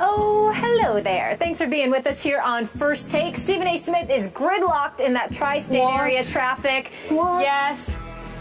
Oh, hello there. Thanks for being with us here on First Take. Stephen A. Smith is gridlocked in that tri-state area traffic. What? Yes.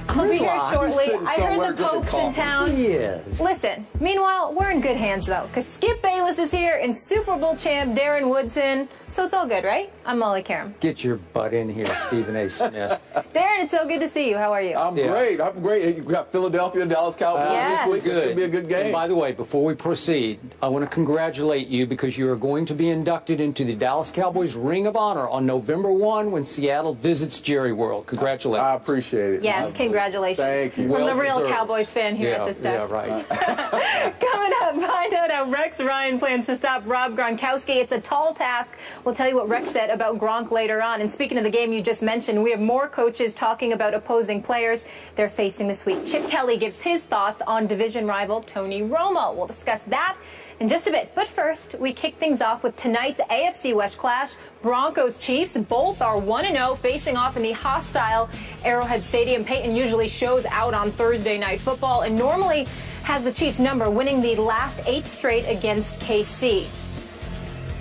I'll be here shortly. I heard the Pope's in town. Yes. Listen, meanwhile, we're in good hands, though, because Skip Bayless is here and Super Bowl champ Darren Woodson. So it's all good, right? I'm Molly Karam. Get your butt in here, Stephen A. Smith. Darren, it's so good to see you. How are you? I'm great. I'm great. You got Philadelphia, Dallas Cowboys this week. It's going to be a good game. And by the way, before we proceed, I want to congratulate you because you are going to be inducted into the Dallas Cowboys Ring of Honor on November 1 when Seattle visits Jerry World. Congratulations. I appreciate it. Yes, congratulations. Thank you. From the real Cowboys fan here at this desk. Yeah, right. Coming up, find out how Rex Ryan plans to stop Rob Gronkowski. It's a tall task. We'll tell you what Rex said about Gronk later on. And speaking of the game you just mentioned, we have more coaches talking about opposing players they're facing this week. Chip Kelly gives his thoughts on division rival Tony Romo. We'll discuss that in just a bit. But first, we kick things off with tonight's AFC West clash. Broncos Chiefs, both are 1-0, facing off in the hostile Arrowhead Stadium. Peyton usually shows out on Thursday Night Football and normally has the Chiefs number, winning the last 8 straight against KC.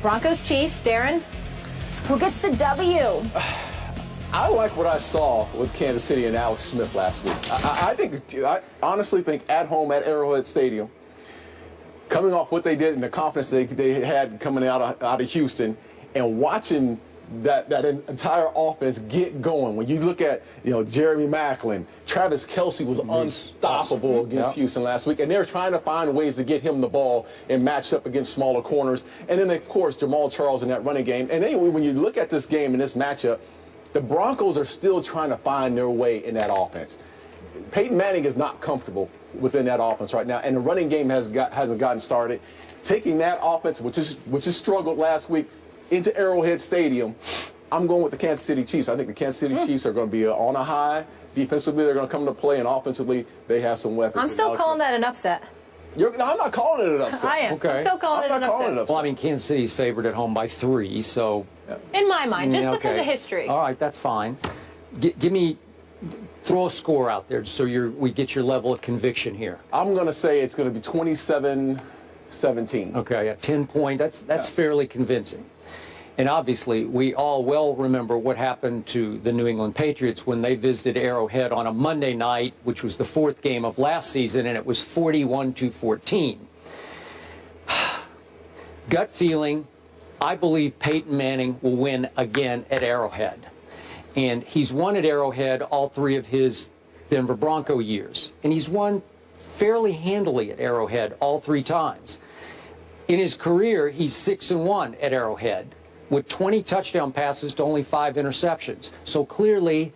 Broncos Chiefs, Darren, who gets the W? I like what I saw with Kansas City and Alex Smith last week. I honestly think at home at Arrowhead Stadium, coming off what they did and the confidence they had coming out of Houston, and watching that entire offense get going. When you look at, Jeremy Maclin, Travis Kelce was unstoppable against Houston last week, and they're trying to find ways to get him the ball and match up against smaller corners. And then, of course, Jamal Charles in that running game. And anyway, when you look at this game and this matchup, the Broncos are still trying to find their way in that offense. Peyton Manning is not comfortable within that offense right now, and the running game hasn't gotten started. Taking that offense, which is struggled last week, into Arrowhead Stadium, I'm going with the Kansas City Chiefs. I think the Kansas City Chiefs are going to be on a high. Defensively, they're going to come to play, and offensively, they have some weapons. I'm still calling that an upset. I'm not calling it an upset. I am. Okay. I'm still calling it an upset. Well, I mean, Kansas City's favored at home by 3, so... In my mind, just because of history. All right, that's fine. Throw a score out there so we get your level of conviction here. I'm going to say it's going to be 27-17. Okay, 10 point. That's fairly convincing. And obviously, we all well remember what happened to the New England Patriots when they visited Arrowhead on a Monday night, which was the 4th game of last season, and it was 41-14. Gut feeling, I believe Peyton Manning will win again at Arrowhead. And he's won at Arrowhead all 3 of his Denver Bronco years. And he's won fairly handily at Arrowhead all 3 times. In his career, he's 6-1 at Arrowhead, with 20 touchdown passes to only 5 interceptions. So clearly,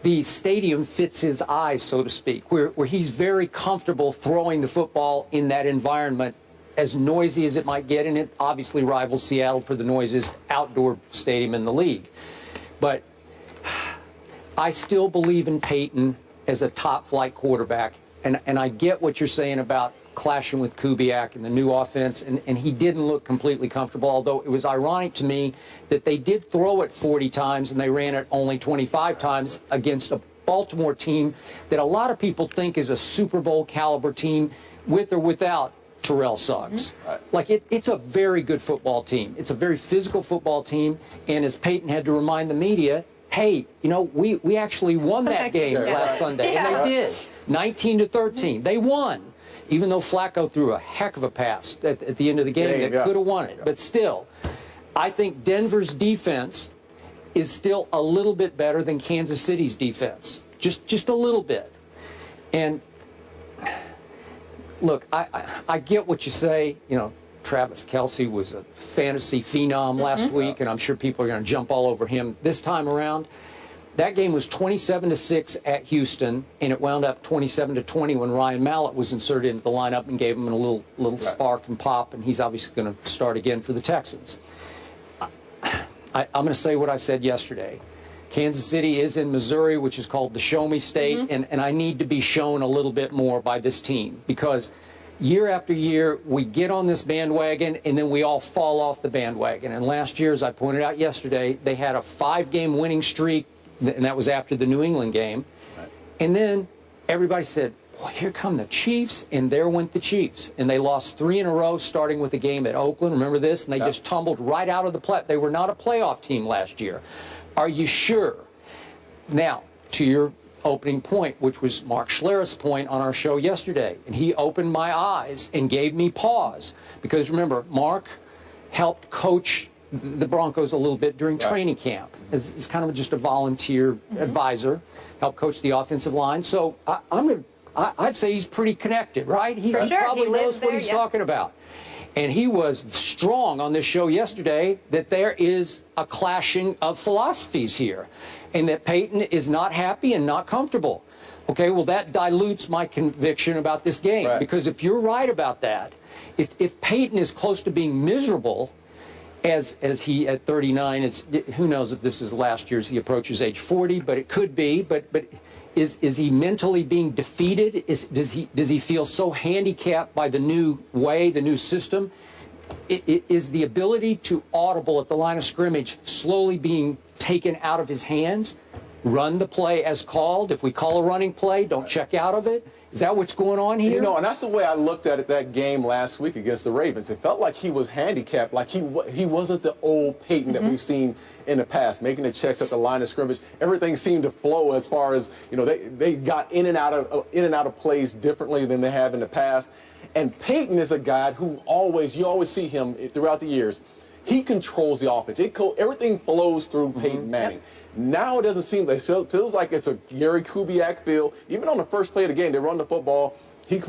the stadium fits his eyes, so to speak, where he's very comfortable throwing the football in that environment, as noisy as it might get, and it obviously rivals Seattle for the noisiest outdoor stadium in the league. But I still believe in Peyton as a top-flight quarterback, and I get what you're saying about clashing with Kubiak and the new offense, and he didn't look completely comfortable, although it was ironic to me that they did throw it 40 times and they ran it only 25 times against a Baltimore team that a lot of people think is a Super Bowl caliber team with or without Terrell Suggs. Like, it's a very good football team. It's a very physical football team, and as Peyton had to remind the media, hey, we actually won that game last Sunday, and they did. 19-13. They won. Even though Flacco threw a heck of a pass at the end of the game that could have won it. But still, I think Denver's defense is still a little bit better than Kansas City's defense. Just a little bit. And look, I get what you say. Travis Kelce was a fantasy phenom last week, and I'm sure people are going to jump all over him this time around. That game was 27-6 at Houston, and it wound up 27-20 when Ryan Mallett was inserted into the lineup and gave him a little spark and pop, and he's obviously going to start again for the Texans. I'm going to say what I said yesterday. Kansas City is in Missouri, which is called the Show Me State, and I need to be shown a little bit more by this team because year after year we get on this bandwagon and then we all fall off the bandwagon. And last year, as I pointed out yesterday, they had a 5-game winning streak, and that was after the New England game. And then everybody said, well, here come the Chiefs, and there went the Chiefs. And they lost 3 in a row, starting with the game at Oakland. Remember this? And they just tumbled right out of the play. They were not a playoff team last year. Are you sure? Now, to your opening point, which was Mark Schlereth's point on our show yesterday, and he opened my eyes and gave me pause. Because remember, Mark helped coach the Broncos a little bit during training camp. As kind of just a volunteer advisor, helped coach the offensive line. So I'd say he's pretty connected, right? He probably knows what he's talking about. And he was strong on this show yesterday that there is a clashing of philosophies here, and that Peyton is not happy and not comfortable. Okay, well, that dilutes my conviction about this game. Because if you're right about that, if Peyton is close to being miserable, as he at 39 is, who knows if this is last year's, he approaches age 40, but it could be. But is he mentally being defeated? Does he feel so handicapped by the new way, the new system? Is the ability to audible at the line of scrimmage slowly being taken out of his hands? Run the play as called. If we call a running play, don't check out of it. Is that what's going on here? You know, and that's the way I looked at it that game last week against the Ravens. It felt like he was handicapped, like he wasn't the old Peyton that we've seen in the past, making the checks at the line of scrimmage. Everything seemed to flow as far as, you know, they got in and out of plays differently than they have in the past. And Peyton is a guy who you always see him throughout the years. He controls the offense. Everything flows through Peyton Manning. Now it doesn't seem like it feels like it's a Gary Kubiak feel. Even on the first play of the game, they run the football. He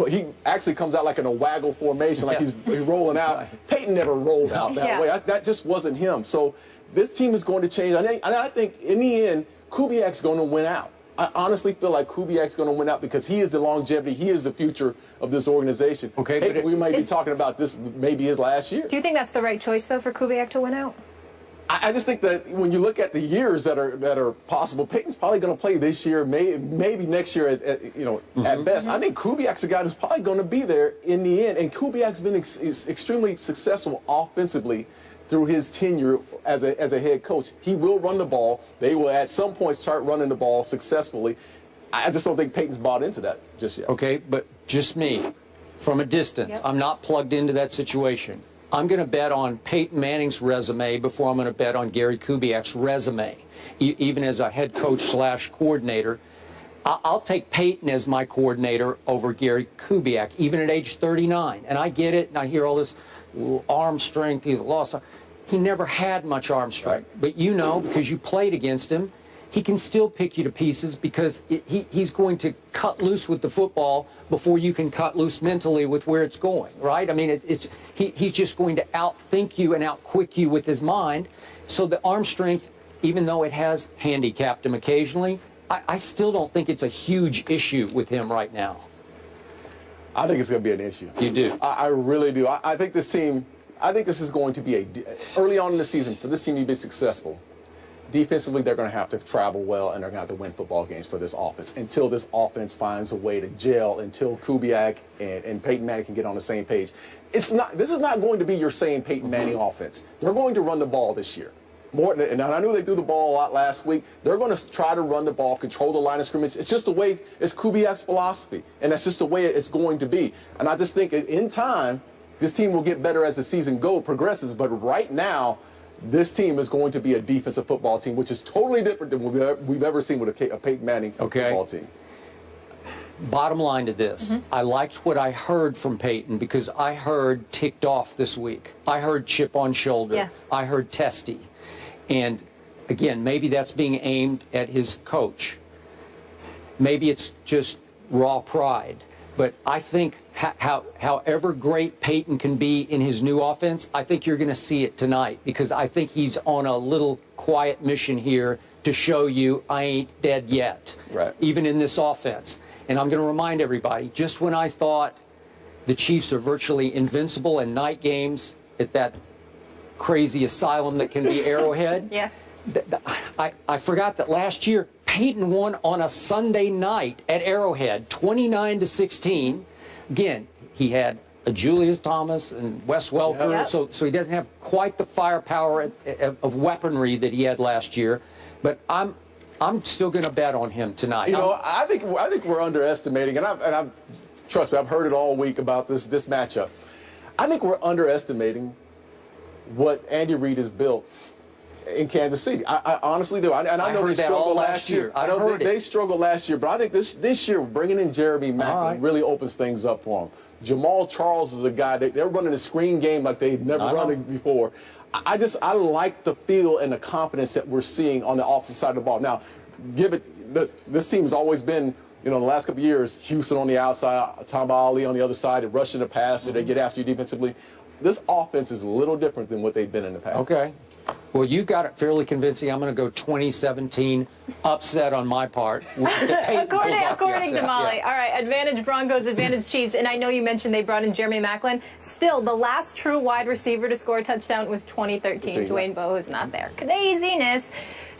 actually comes out like in a waggle formation, like he's rolling out. Peyton never rolled out that way. That just wasn't him. So this team is going to change. I think in the end, Kubiak's going to win out. I honestly feel like Kubiak's going to win out because he is the longevity. He is the future of this organization. Okay, but we might be talking about this maybe his last year. Do you think that's the right choice, though, for Kubiak to win out? I just think that when you look at the years that are possible, Peyton's probably going to play this year, maybe next year, at best. I think Kubiak's a guy who's probably going to be there in the end. And Kubiak's been extremely successful offensively through his tenure as a head coach. He will run the ball. They will at some point start running the ball successfully. I just don't think Peyton's bought into that just yet. Okay, but just me, from a distance. I'm not plugged into that situation. I'm going to bet on Peyton Manning's resume before I'm going to bet on Gary Kubiak's resume. Even as a head coach / coordinator, I'll take Peyton as my coordinator over Gary Kubiak, even at age 39. And I get it, and I hear all this arm strength. He's lost. He never had much arm strength. But you know, because you played against him, he can still pick you to pieces because he's going to cut loose with the football before you can cut loose mentally with where it's going, right? I mean, he's just going to outthink you and outquick you with his mind. So the arm strength, even though it has handicapped him occasionally, I still don't think it's a huge issue with him right now. I think it's going to be an issue. You do? I really do. I think this team, this is going to be early on in the season, for this team to be successful, defensively, they're going to have to travel well, and they're going to have to win football games for this offense until this offense finds a way to gel, until Kubiak and Peyton Manning can get on the same page. This is not going to be your same Peyton Manning offense. They're going to run the ball this year. And I knew they threw the ball a lot last week. They're going to try to run the ball, control the line of scrimmage. It's just the way, it's Kubiak's philosophy, and that's just the way it's going to be. And I just think in time, this team will get better as the season progresses. But right now, this team is going to be a defensive football team, which is totally different than we've ever seen with a Peyton Manning football team. Bottom line to this, I liked what I heard from Peyton because I heard ticked off this week. I heard chip on shoulder. I heard testy. And again, maybe that's being aimed at his coach. Maybe it's just raw pride. But I think however great Peyton can be in his new offense, I think you're going to see it tonight because I think he's on a little quiet mission here to show you I ain't dead yet, even in this offense. And I'm going to remind everybody, just when I thought the Chiefs are virtually invincible in night games at that crazy asylum that can be Arrowhead, I forgot that last year Peyton won on a Sunday night at Arrowhead, 29-16. Again, he had a Julius Thomas and Wes Welker, so he doesn't have quite the firepower of weaponry that he had last year. But I'm still going to bet on him tonight. You know, I think we're underestimating, and I trust me, I've heard it all week about this matchup. I think we're underestimating what Andy Reid has built in Kansas City. I honestly do. I know they struggled last year. I know they struggled last year, but I think this year bringing in Jeremy Maclin really opens things up for them. Jamal Charles is a guy they're running a screen game like they've never run it before. I like the feel and the confidence that we're seeing on the offensive side of the ball. Now, this team has always been, you know, in the last couple of years, Houston on the outside, Tamba Ali on the other side, and rushing the passer, they get after you defensively. This offense is a little different than what they've been in the past. Okay. Well, you got it fairly convincing. I'm going to go 2017 upset on my part. According to Molly. Yeah. All right, advantage Broncos, advantage Chiefs. And I know you mentioned they brought in Jeremy Maclin. Still, the last true wide receiver to score a touchdown was 2013. Dwayne Bowe is not there. Craziness.